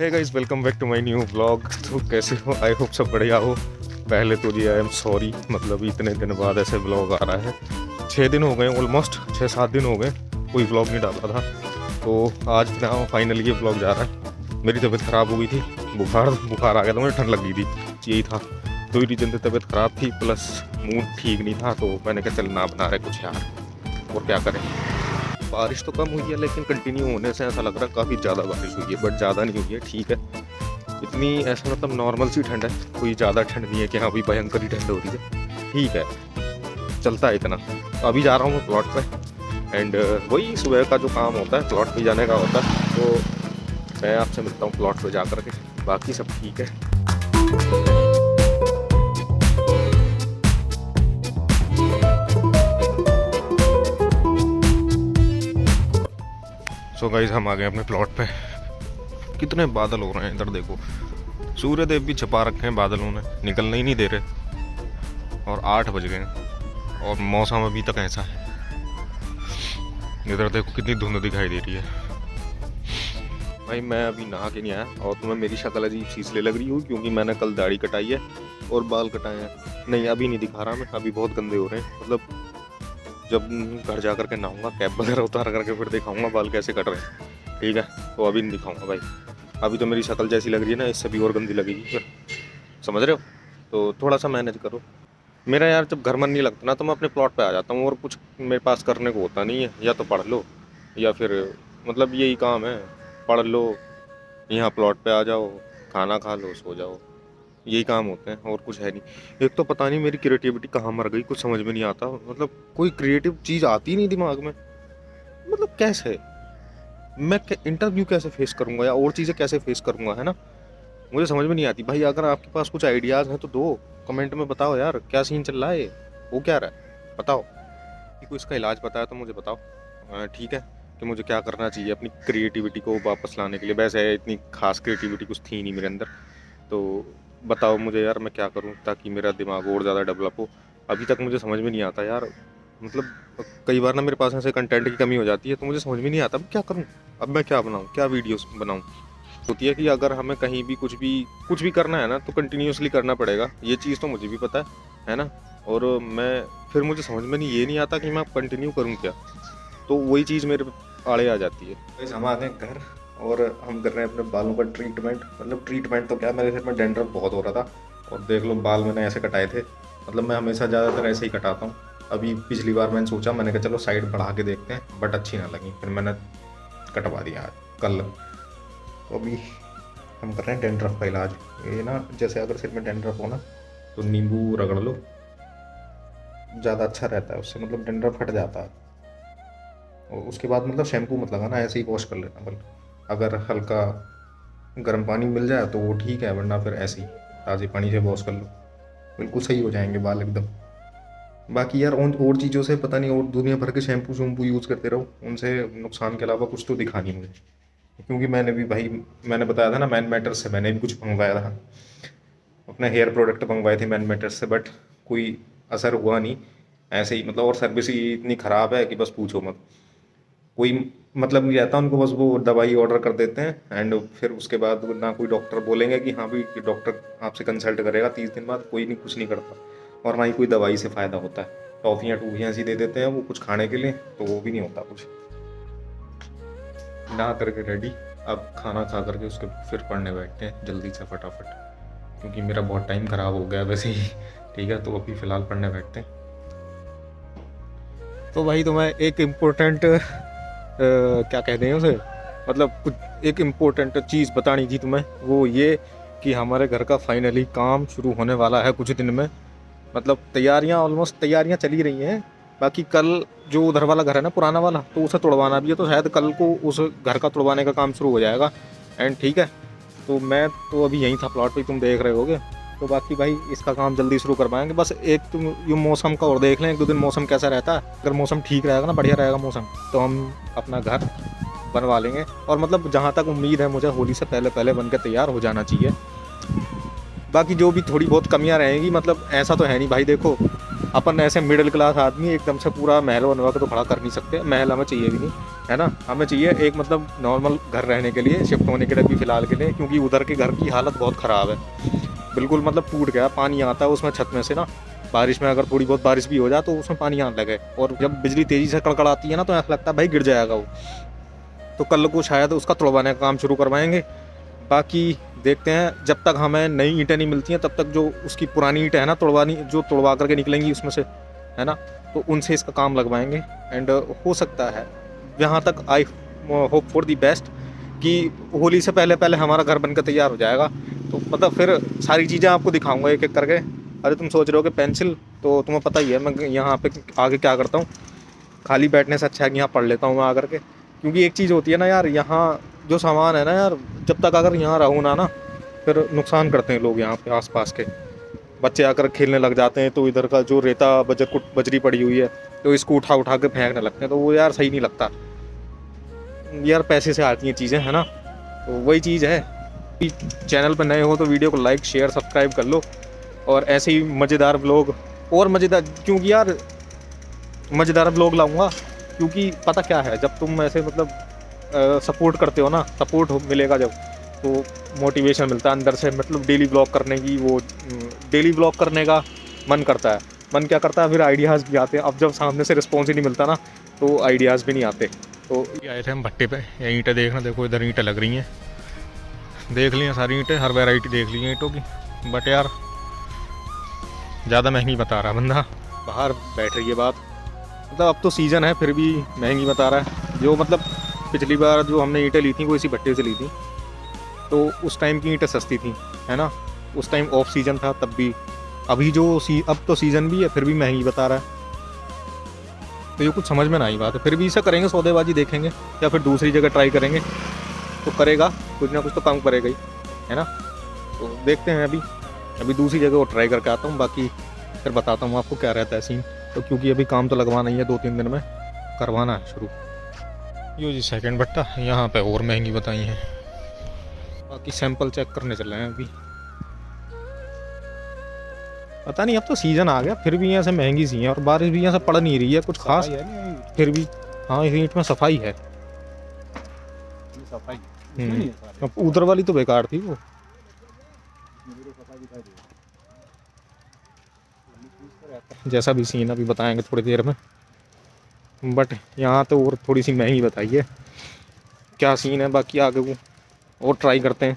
Hey guys, welcome back to my new vlog. तो कैसे हो? आई होप सब बढ़िया हो। पहले तो जी आई एम सॉरी, मतलब इतने दिन बाद ऐसे व्लॉग आ रहा है। 6 दिन हो गए, ऑलमोस्ट 6-7 दिन हो गए कोई व्लॉग नहीं डाला था। तो आज ना फाइनली ये व्लॉग जा रहा है। मेरी तबीयत ख़राब हो गई थी, बुखार आ गया था, मुझे ठंड लग गई थी, यही था। 2 ही रीजन थे, तबीयत ख़राब थी प्लस मूड ठीक नहीं था। तो मैंने कहा चल ना बना रहे कुछ यार, और क्या करें। बारिश तो कम हुई है लेकिन कंटिन्यू होने से ऐसा लग रहा है काफ़ी ज़्यादा बारिश हुई है, बट ज़्यादा नहीं हुई है, ठीक है। इतनी ऐसा मतलब नॉर्मल सी ठंड है, कोई ज़्यादा ठंड नहीं है कि हाँ भाई भयंकर ही ठंड हो रही है, ठीक है, चलता है इतना। तो अभी जा रहा हूँ मैं प्लॉट पे एंड वही सुबह का जो काम होता है प्लॉट पे जाने का होता है। तो मैं आपसे मिलता हूँ प्लॉट पे जा कर के, बाकी सब ठीक है। सो गाइस, हम आ गए अपने प्लॉट पे। कितने बादल हो रहे हैं इधर देखो, सूर्य देव भी छुपा रखे हैं बादलों ने, निकलने ही नहीं दे रहे। और 8 बज गए हैं और मौसम अभी तक ऐसा है। इधर देखो कितनी धुंध दिखाई दे रही है। भाई मैं अभी नहा के नहीं आया और तुम्हें मेरी शक्ल अजीब सी इसलिए लग रही हो क्योंकि मैंने कल दाढ़ी कटाई है और बाल कटाए हैं। नहीं अभी नहीं दिखा रहा मैं, अभी बहुत गंदे हो रहे हैं। मतलब जब घर जा कर के नहाऊंगा, कैप वगैरह उतार करके फिर दिखाऊंगा बाल कैसे कट रहे हैं, ठीक है। तो अभी नहीं दिखाऊंगा भाई, अभी तो मेरी शक्ल जैसी लग रही है ना, इससे भी और गंदी लगेगी फिर, समझ रहे हो। तो थोड़ा सा मैनेज करो। मेरा यार जब घर मन नहीं लगता ना तो मैं अपने प्लॉट पे आ जाता हूँ, और कुछ मेरे पास करने को होता नहीं है। या तो पढ़ लो या फिर मतलब यही काम है, पढ़ लो, यहाँ प्लॉट पे आ जाओ, खाना खा लो, सो जाओ, यही काम होते हैं और कुछ है नहीं। एक तो पता नहीं मेरी क्रिएटिविटी कहाँ मर गई, कुछ समझ में नहीं आता। मतलब कोई क्रिएटिव चीज़ आती नहीं दिमाग में। मतलब कैसे मैं इंटरव्यू कैसे फेस करूंगा या और चीज़ें कैसे फेस करूंगा, है ना, मुझे समझ में नहीं आती। भाई अगर आपके पास कुछ आइडियाज़ हैं तो दो, कमेंट में बताओ यार क्या सीन चल रहा है, वो क्या रहा है बताओ। कि कोई इसका इलाज बताया तो मुझे बताओ, ठीक है, कि मुझे क्या करना चाहिए अपनी क्रिएटिविटी को वापस लाने के लिए। वैसे इतनी खास क्रिएटिविटी कुछ थी नहीं मेरे अंदर, तो बताओ मुझे यार मैं क्या करूं ताकि मेरा दिमाग और ज़्यादा डेवलप हो। अभी तक मुझे समझ में नहीं आता यार। मतलब कई बार ना मेरे पास ऐसे कंटेंट की कमी हो जाती है तो मुझे समझ में नहीं आता अब क्या करूं, अब मैं क्या बनाऊं, क्या वीडियोस बनाऊं। होती है कि अगर हमें कहीं भी कुछ भी करना है ना तो कंटिन्यूसली करना पड़ेगा, ये चीज़ तो मुझे भी पता है ना। और मैं फिर मुझे समझ में नहीं ये नहीं आता कि मैं कंटिन्यू करूं क्या, तो वही चीज़ मेरे आड़े आ जाती है। गाइस हम आ गए घर और हम कर रहे हैं अपने बालों का ट्रीटमेंट। मतलब ट्रीटमेंट तो क्या, मेरे सिर में डैंड्रफ बहुत हो रहा था और देख लो बाल मैंने ऐसे कटाए थे। मतलब मैं हमेशा ज़्यादातर ऐसे ही कटाता हूँ। अभी पिछली बार मैंने सोचा, मैंने कहा चलो साइड बढ़ा के देखते हैं, बट अच्छी ना लगी, फिर मैंने कटवा दिया आज कल। तो अभी हम कर रहे हैं डैंड्रफ का इलाज। ये ना, जैसे अगर सिर में डैंड्रफ हो ना तो नींबू रगड़ लो, ज़्यादा अच्छा रहता है उससे, मतलब डैंड्रफ हट जाता है। और उसके बाद मतलब शैम्पू मत लगाना, ऐसे ही वॉश कर लेना। बल अगर हल्का गर्म पानी मिल जाए तो वो ठीक है, वरना फिर ऐसे ही ताज़े पानी से वॉश कर लो, बिल्कुल सही हो जाएंगे बाल एकदम। बाकी यार और चीज़ों से पता नहीं, और दुनिया भर के शैम्पू यूज़ करते रहो, उनसे नुकसान के अलावा कुछ तो दिखा नहीं मुझे। क्योंकि मैंने भी भाई, मैंने बताया था ना मैन मैटर्स से मैंने भी कुछ मंगवाया था, अपने हेयर प्रोडक्ट मंगवाए थे मैन मैटर्स से, बट कोई असर हुआ नहीं, ऐसे ही मतलब। और सर्विस ही इतनी ख़राब है कि बस पूछो मत, कोई मतलब नहीं रहता उनको, बस वो दवाई ऑर्डर कर देते हैं एंड फिर उसके बाद ना कोई डॉक्टर बोलेंगे कि हाँ भाई डॉक्टर आपसे कंसल्ट करेगा 30 दिन बाद, कोई नहीं, कुछ नहीं करता। और ना ही कोई दवाई से फ़ायदा होता है। टॉफ़ियाँ टूफ़ियाँ ऐसी दे देते हैं वो कुछ खाने के लिए, तो वो भी नहीं होता कुछ। ना करके रेडी, अब खाना खा करके उसके फिर पढ़ने बैठते हैं जल्दी से फटाफट, क्योंकि मेरा बहुत टाइम ख़राब हो गया वैसे ही, ठीक है। तो अभी फ़िलहाल पढ़ने बैठते हैं। तो भाई तुम्हें एक इम्पोर्टेंट क्या कहते हैं उसे, मतलब कुछ एक इम्पोर्टेंट चीज़ बतानी थी तुम्हें, वो ये कि हमारे घर का फाइनली काम शुरू होने वाला है कुछ दिन में। मतलब ऑलमोस्ट तैयारियां चली रही हैं। बाकी कल जो उधर वाला घर है ना पुराना वाला, तो उसे तोड़वाना भी है, तो शायद कल को उस घर का तोड़वाने का काम शुरू हो जाएगा एंड ठीक है। तो मैं तो अभी यहीं था प्लॉट पे, तुम देख रहे होगे। तो बाकी भाई इसका काम जल्दी शुरू करवाएंगे। बस एक तुम ये मौसम का और देख लें 1-2 दिन मौसम कैसा रहता है। अगर मौसम ठीक रहेगा ना, बढ़िया रहेगा मौसम, तो हम अपना घर बनवा लेंगे। और मतलब जहाँ तक उम्मीद है मुझे, होली से पहले पहले बन के तैयार हो जाना चाहिए। बाकी जो भी थोड़ी बहुत कमियां रहेंगी, मतलब ऐसा तो है नहीं भाई, देखो अपन ऐसे मिडिल क्लास आदमी एकदम से पूरा महल बनवा के तो खड़ा कर नहीं सकते, महल हमें चाहिए भी नहीं, है ना। हमें चाहिए एक मतलब नॉर्मल घर रहने के लिए, शिफ्ट होने के लिए भी फ़िलहाल के लिए, क्योंकि उधर के घर की हालत बहुत ख़राब है, बिल्कुल मतलब टूट गया। पानी आता है उसमें छत में से ना, बारिश में अगर थोड़ी बहुत बारिश भी हो जाए तो उसमें पानी आने लगे, और जब बिजली तेज़ी से कड़कड़ाती है ना तो ऐसा लगता है भाई गिर जाएगा वो। तो कल को शायद उसका तुड़वाने का काम शुरू करवाएंगे। बाकी देखते हैं, जब तक हमें नई ईंटें नहीं मिलती हैं तब तक जो उसकी पुरानी ईंटें हैं ना जो तुड़वा करके निकलेंगी उसमें से, है ना, तो उनसे इसका काम लगवाएंगे। एंड हो सकता है, जहाँ तक I hope for the best, कि होली से पहले पहले हमारा घर बनकर तैयार हो जाएगा। तो मतलब फिर सारी चीज़ें आपको दिखाऊंगा एक एक करके। अरे तुम सोच रहे हो कि पेंसिल, तो तुम्हें पता ही है मैं यहाँ पे आगे क्या करता हूँ, खाली बैठने से अच्छा है कि यहाँ पढ़ लेता हूँ मैं आकर के। क्योंकि एक चीज़ होती है ना यार, यहाँ जो सामान है ना यार, जब तक अगर यहाँ रहूँ ना फिर नुकसान करते हैं लोग यहाँ पे आसपास के। बच्चे आकर खेलने लग जाते हैं तो इधर का जो रेता बजरी पड़ी हुई है तो इसको उठा उठा के फेंकने लगते हैं, तो वो यार सही नहीं लगता यार, पैसे से आती हैं चीज़ें, है ना। तो वही चीज़ है। चैनल पर नए हो तो वीडियो को लाइक शेयर सब्सक्राइब कर लो, और ऐसे ही मज़ेदार व्लॉग और मज़ेदार, क्योंकि यार मज़ेदार व्लॉग लाऊंगा, क्योंकि पता क्या है, जब तुम ऐसे मतलब सपोर्ट करते हो ना, सपोर्ट मिलेगा जब, तो मोटिवेशन मिलता है अंदर से, मतलब डेली व्लॉग करने की, वो डेली व्लॉग करने का मन करता है। मन क्या करता है, फिर आइडियाज़ भी आते हैं। अब जब सामने से रिस्पॉन्स ही नहीं मिलता ना तो आइडियाज़ भी नहीं आते। तो आए थे हम भट्टे पे, ये ईंटें देखना, देखो इधर ईंटें लग रही हैं, देख ली हैं सारी ईंटें, हर वैरायटी देख ली है ईंटों की। बट यार ज़्यादा महंगी बता रहा बंदा, बाहर बैठ रही है बात, मतलब अब तो सीज़न है फिर भी महंगी बता रहा है। जो मतलब पिछली बार जो हमने ईंटें ली थी वो इसी भट्टे से ली थी, तो उस टाइम की ईंटें सस्ती थी, है ना, उस टाइम ऑफ सीज़न था तब भी। अभी जो अब तो सीज़न भी है फिर भी महंगी बता रहा है, तो ये कुछ समझ में ना आई बात है। फिर भी इसे करेंगे सौदेबाजी, देखेंगे या फिर दूसरी जगह ट्राई करेंगे, तो करेगा कुछ ना कुछ तो काम करेगा ही, है ना। तो देखते हैं, अभी दूसरी जगह वो ट्राई करके आता हूँ, बाकी फिर बताता हूँ आपको क्या रहता है सीन। तो क्योंकि अभी काम तो लगवाना ही है, 2-3 दिन में करवाना है शुरू। यो जी सेकंड भट्टा, यहाँ पे और महंगी बताई हैं, बाकी सैंपल चेक करने चल रहे हैं अभी। पता नहीं, अब तो सीज़न आ गया फिर भी यहाँ से महंगी सी है, और बारिश भी यहाँ से पड़ नहीं रही है कुछ खास फिर भी। हाँ, इस ईंट में सफाई है, अब उधर वाली तो बेकार थी वो। जैसा भी सीन अभी बताएंगे थोड़ी देर में, बट यहाँ तो और थोड़ी सी महंगी बताई है, क्या सीन है बाकी आगे वो और ट्राई करते हैं।